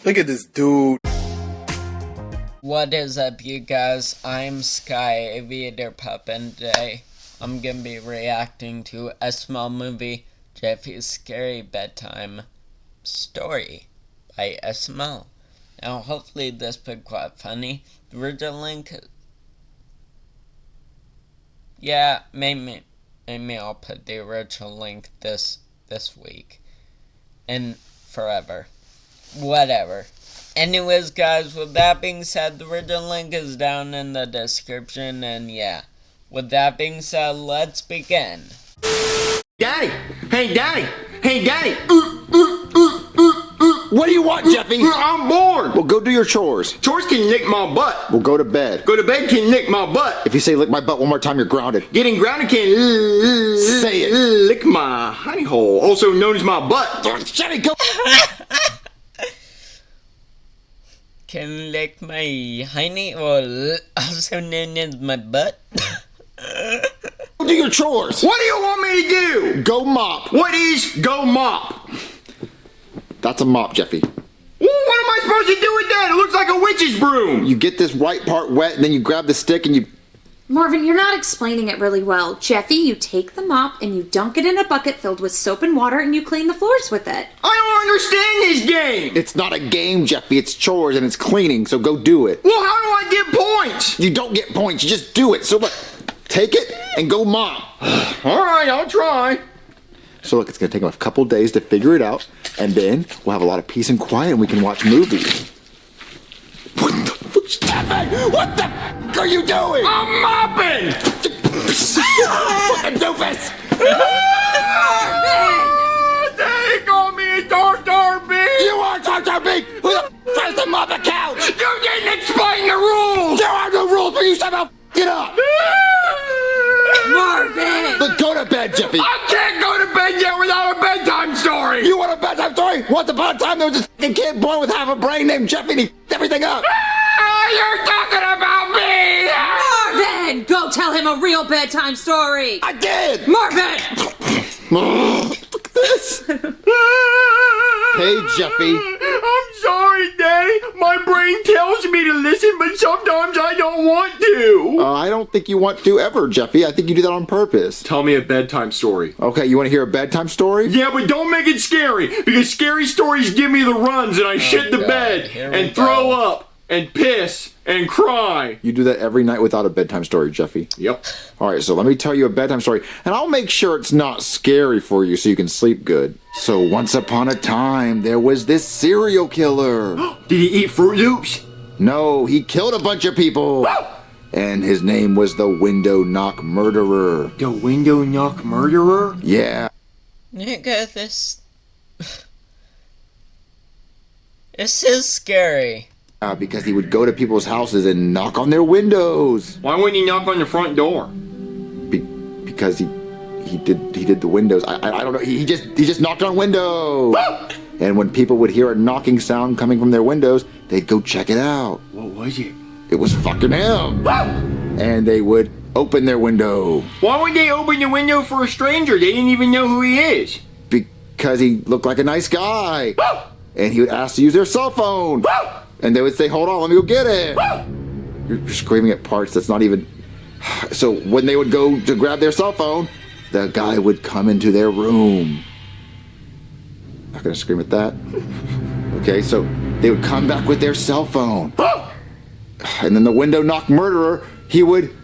Look at this dude. What is up, you guys? I'm Sky Aviator Pup, and today I'm gonna be reacting to SML movie Jeffy's Scary Bedtime Story by SML. Now, hopefully this will be quite funny. The original link, yeah, maybe I'll put the original link this week and forever. Whatever. Anyways, guys, with that being said, the original link is down in the description, and yeah. With that being said, let's begin. Daddy! Hey, Daddy! Hey, Daddy! What do you want, Jeffy? I'm bored! Well, go do your chores. Chores can lick my butt. We'll go to bed. Go to bed can lick my butt. If you say lick my butt one more time, you're grounded. Getting grounded can Say it. Lick my honey hole, also known as my butt. Jeffy, go! Can lick my honey, or also known as my butt. Go do your chores. What do you want me to do? Go mop. What is go mop? That's a mop, Jeffy. Well, what am I supposed to do with that? It looks like a witch's broom. You get this white part wet, and then you grab the stick and you... Marvin, you're not explaining it really well. Jeffy, you take the mop and you dunk it in a bucket filled with soap and water and you clean the floors with it. I don't understand this game. It's not a game, Jeffy. It's chores and it's cleaning, so go do it. Well, how do I get points? You don't get points. You just do it. So look, take it and go mop. All right, I'll try. So look, it's going to take a couple days to figure it out, and then we'll have a lot of peace and quiet and we can watch movies. What the fuck? Jeffy! What the fuck are you doing? I'm mopping! Fucking doofus! They call me Tortor B! You are Tortor B! Who the f tries to mop a couch? You didn't explain the rules! There are no rules for you, somehow get up! Marvin! Look, go to bed, Jeffy! I can't go to bed yet without a bedtime story! You want a bedtime story? Once upon a time, there was this f***ing kid born with half a brain named Jeffy, and he f***ed everything up! You're talking about me! Marvin! Go tell him a real bedtime story! I did! Marvin! Look at this! Hey, Jeffy. I'm sorry, Daddy. My brain tells me to listen, but sometimes I don't want to. I don't think you want to ever, Jeffy. I think you do that on purpose. Tell me a bedtime story. Okay, you want to hear a bedtime story? Yeah, but don't make it scary, because scary stories give me the runs and I shit the God. bed Here we and throw go. up and piss and cry. You do that every night without a bedtime story, Jeffy. Yep. All right, so let me tell you a bedtime story, and I'll make sure it's not scary for you so you can sleep good. So once upon a time, there was this serial killer. Did he eat Fruit Loops? No, he killed a bunch of people. And his name was the Window Knock Murderer. The window knock murderer? Yeah. Nigga, this is scary. Because he would go to people's houses and knock on their windows. Why wouldn't he knock on the front door? Because he did the windows. I don't know. He just knocked on windows. And when people would hear a knocking sound coming from their windows, they'd go check it out. What was it? It was fucking him. And they would open their window Why would they open the window for a stranger? They didn't even know who he is. because he looked like a nice guy. And he would ask to use their cell phone. And they would say, "Hold on, let me go get it." You're screaming at parts that's not even... So when they would go to grab their cell phone, the guy would come into their room. Not gonna scream at that. Okay, so they would come back with their cell phone. And then the window knock murderer, he would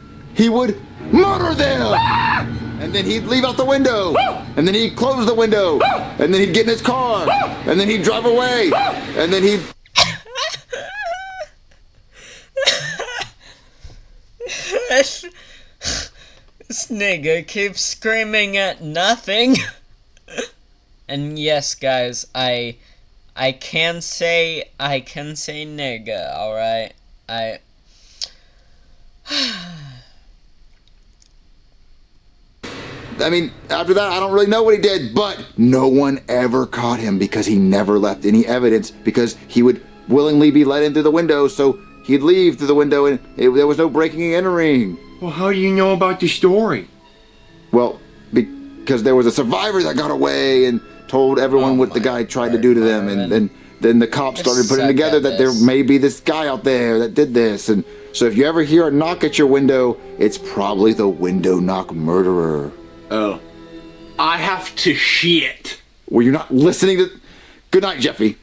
murder them. And then he'd leave out the window. And then he'd close the window. And then he'd get in his car. And then he'd drive away. And then he'd... This nigga keeps screaming at nothing. And yes, guys, I can say nigga, alright? I mean, after that, I don't really know what he did, but no one ever caught him because he never left any evidence, because he would willingly be let in through the window, so he'd leave through the window and there was no breaking and entering. Well, how do you know about the story? Well, because there was a survivor that got away and told everyone what the guy tried to do to them, and then then the cops started putting suck together at that there this. may be this guy out there that did this. And so if you ever hear a knock at your window, it's probably the window knock murderer. Oh. I have to shit. Were you not listening to... Good night, Jeffy.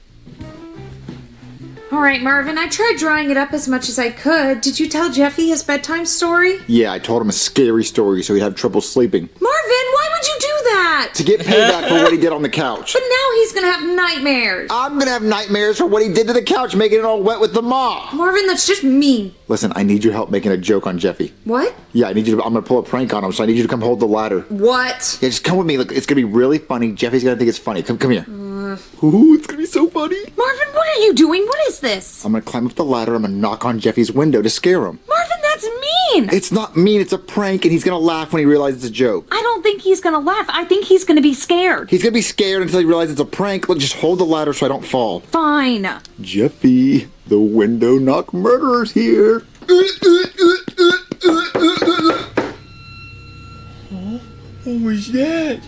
All right, Marvin, I tried drawing it up as much as I could. Did you tell Jeffy his bedtime story? Yeah, I told him a scary story so he'd have trouble sleeping. Marvin, why would you do that? To get payback for what he did on the couch. But now he's gonna have nightmares. I'm gonna have nightmares for what he did to the couch, making it all wet with the mop. Marvin, that's just mean. Listen, I need your help making a joke on Jeffy. What? Yeah, I need you to... I'm gonna pull a prank on him, so I need you to come hold the ladder. What? Yeah, just come with me. Look, it's gonna be really funny. Jeffy's gonna think it's funny. Come here. Ooh, it's gonna be so funny. Marvin, what are you doing? What is this? I'm gonna climb up the ladder. I'm gonna knock on Jeffy's window to scare him. Marvin, that's mean. It's not mean. It's a prank, and he's gonna laugh when he realizes it's a joke. I don't think he's gonna laugh. I think he's gonna be scared. He's gonna be scared until he realizes it's a prank. Look, just hold the ladder so I don't fall. Fine. Jeffy, the window knock murderer's here. What was that?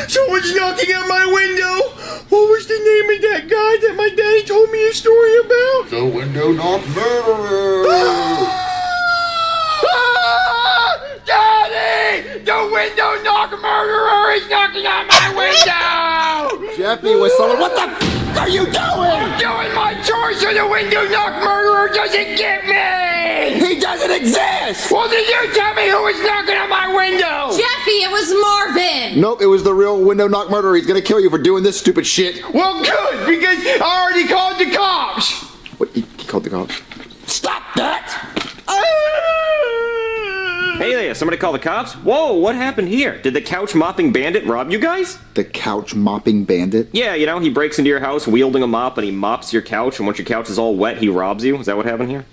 Someone's knocking at my window! What was the name of that guy that my daddy told me a story about? The window knock murderer. Daddy! The window knock murderer is knocking at my window! Jeffy was someone. What the f are you doing? I'm doing my chores so the window knock murderer doesn't get me! He doesn't exist. Well, then you tell me who was knocking at my window! Jeffy, it was Marvin. Nope, it was the real window knock murderer. He's gonna kill you for doing this stupid shit. Well, good, because I already called the cops! What? He called the cops. Stop that! Hey there, somebody call the cops? Whoa, what happened here? Did the couch mopping bandit rob you guys? The couch mopping bandit? Yeah, you know, he breaks into your house wielding a mop and he mops your couch, and once your couch is all wet, he robs you. Is that what happened here?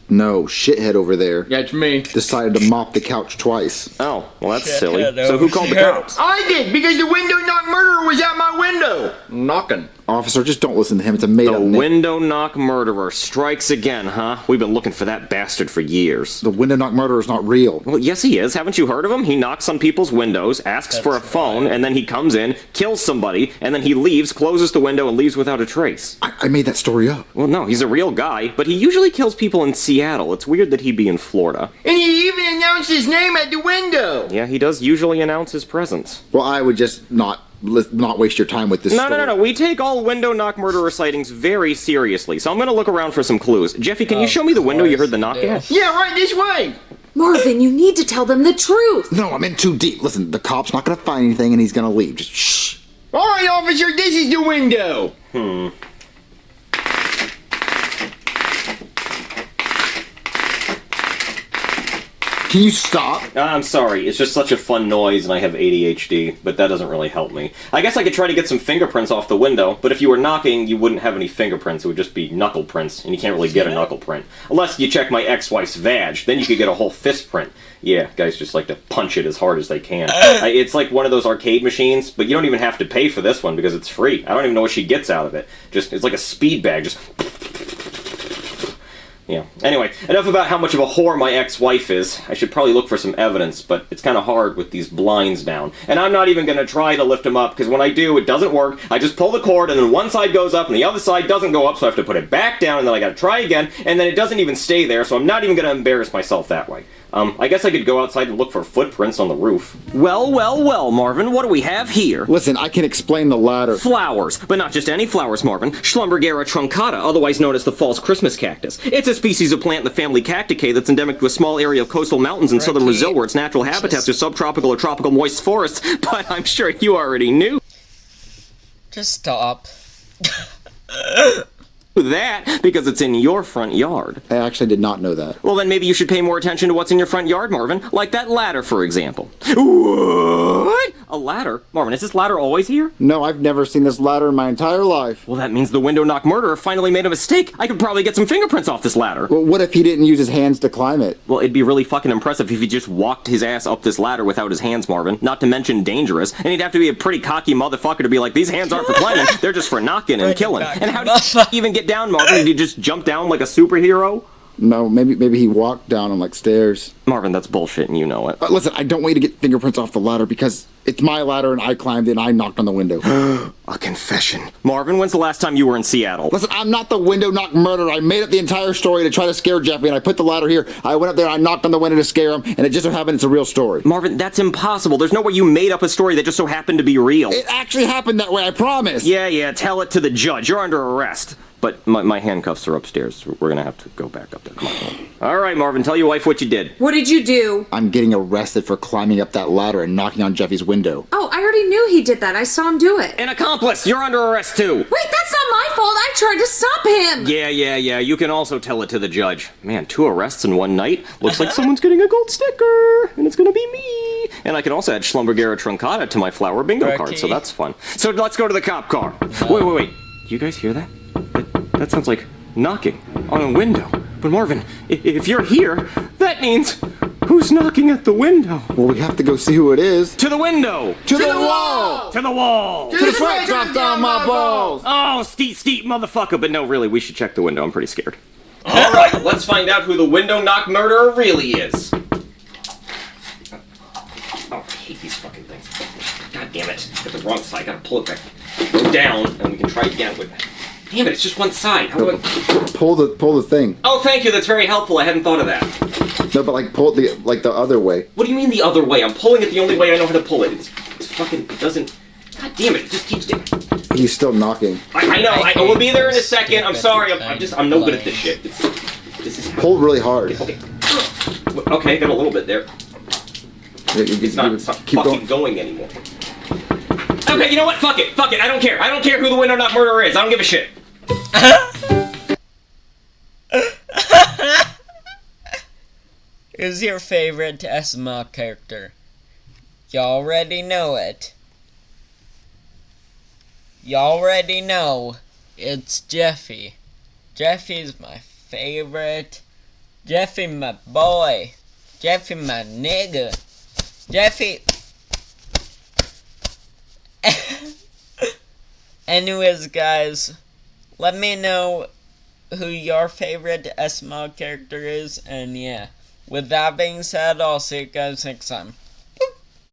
No, shithead over there That's me. decided to mop the couch twice. Oh, well that's Shit, silly. yeah, So who called the no. cops? I did, because the window knock murderer was at my window. Knocking. Officer, just don't listen to him. It's a made-up The name. window knock murderer strikes again, huh? We've been looking for that bastard for years. The window knock murderer is not real. Well, yes he is. Haven't you heard of him? He knocks on people's windows, asks for a phone, and then he comes in, kills somebody, and then he leaves, closes the window, and leaves without a trace. I made that story up. Well, no, he's a real guy, but he usually kills people in Seattle. It's weird that he'd be in Florida. And he even announced his name at the window. Yeah, he does usually announce his presence. Well, I would just not waste your time with this No, story. no, no, no. We take all window knock murderer sightings very seriously, so I'm gonna look around for some clues. Jeffy, can you show me the window you heard the knock at? Yeah, right this way. Marvin, you need to tell them the truth. No, I'm in too deep. Listen, the cop's not gonna find anything and he's gonna leave. Just shh. All right, officer, this is the window. Can you stop? I'm sorry, it's just such a fun noise and I have ADHD, but that doesn't really help me. I guess I could try to get some fingerprints off the window, but if you were knocking, you wouldn't have any fingerprints, it would just be knuckle prints, and you can't really get a knuckle print. Unless you check my ex-wife's vag, then you could get a whole fist print. Yeah, guys just like to punch it as hard as they can. It's like one of those arcade machines, but you don't even have to pay for this one because it's free. I don't even know what she gets out of it. Just, it's like a speed bag, just... Yeah. Anyway, enough about how much of a whore my ex-wife is. I should probably look for some evidence, but it's kind of hard with these blinds down. And I'm not even going to try to lift them up, because when I do, it doesn't work. I just pull the cord, and then one side goes up, and the other side doesn't go up, so I have to put it back down, and then I gotta try again, and then it doesn't even stay there, so I'm not even going to embarrass myself that way. I guess I could go outside and look for footprints on the roof. Well, well, well, Marvin, what do we have here? Listen, I can explain the ladder. Flowers, but not just any flowers, Marvin. Schlumbergera truncata, otherwise known as the false Christmas cactus. It's a species of plant in the family Cacticae that's endemic to a small area of coastal mountains in southern Brazil where its natural habitats are subtropical or tropical moist forests, but I'm sure you already knew Just stop. that because it's in your front yard. I actually did not know that. Well, then maybe you should pay more attention to what's in your front yard, Marvin. Like that ladder, for example. What? A ladder? Marvin, is this ladder always here? No, I've never seen this ladder in my entire life. Well, that means the window knock murderer finally made a mistake. I could probably get some fingerprints off this ladder. Well, what if he didn't use his hands to climb it? Well, it'd be really fucking impressive if he just walked his ass up this ladder without his hands, Marvin. Not to mention dangerous. And he'd have to be a pretty cocky motherfucker to be like, these hands aren't for climbing, they're just for knocking and killing. And how did he even get down, Marvin? Did he just jump down like a superhero? No, maybe he walked down on like stairs. Marvin, that's bullshit and you know it. Listen, I don't want you to get fingerprints off the ladder because it's my ladder and I climbed and I knocked on the window. A confession. Marvin, when's the last time you were in Seattle? Listen, I'm not the window knock murderer. I made up the entire story to try to scare Jeffy, and I put the ladder here. I went up there, I knocked on the window to scare him, and it just so happened it's a real story. Marvin, that's impossible. There's no way you made up a story that just so happened to be real. It actually happened that way, I promise. Yeah, tell it to the judge. You're under arrest. But my handcuffs are upstairs. We're gonna have to go back up there. Come on. All right, Marvin, tell your wife what you did. What did you do? I'm getting arrested for climbing up that ladder and knocking on Jeffy's window. Oh, I already knew he did that. I saw him do it. An accomplice! You're under arrest too! Wait, that's not my fault. I tried to stop him. Yeah. You can also tell it to the judge. Man, 2 arrests in one night? Looks like someone's getting a gold sticker! And it's gonna be me! And I can also add Schlumberger Truncata to my flower bingo card, so that's fun. So let's go to the cop car. Wait. You guys hear that? That sounds like knocking on a window. But Marvin, if you're here, that means who's knocking at the window? Well, we have to go see who it is. To the window! To the wall! To the wall! To the sweat drops down my balls! Oh, steep motherfucker. But no, really, we should check the window. I'm pretty scared. All right, let's find out who the window knock murderer really is. Oh, I hate these fucking things. God damn it. Got the wrong side. Gotta pull it back. Go down, and we can try again with that. Damn it, it's just one side. How do I... Pull the thing. Oh, thank you. That's very helpful. I hadn't thought of that. No, but like pull it the other way. What do you mean the other way? I'm pulling it the only way I know how to pull it. It's fucking... It doesn't... God damn it. It just keeps... He's still knocking. I know. I will be there in a second. I'm sorry. I'm no good at this shit. This is... Pull really hard. Okay, got a little bit there. It's not keep fucking going anymore. Okay, you know what? Fuck it. I don't care. I don't care who the window knock murderer is. I don't give a shit. Who's your favorite SML character? You already know it. You already know it's Jeffy. Jeffy's my favorite. Jeffy my boy. Jeffy my nigga. Jeffy... Anyways, guys, let me know who your favorite SML character is, and yeah, with that being said, I'll see you guys next time.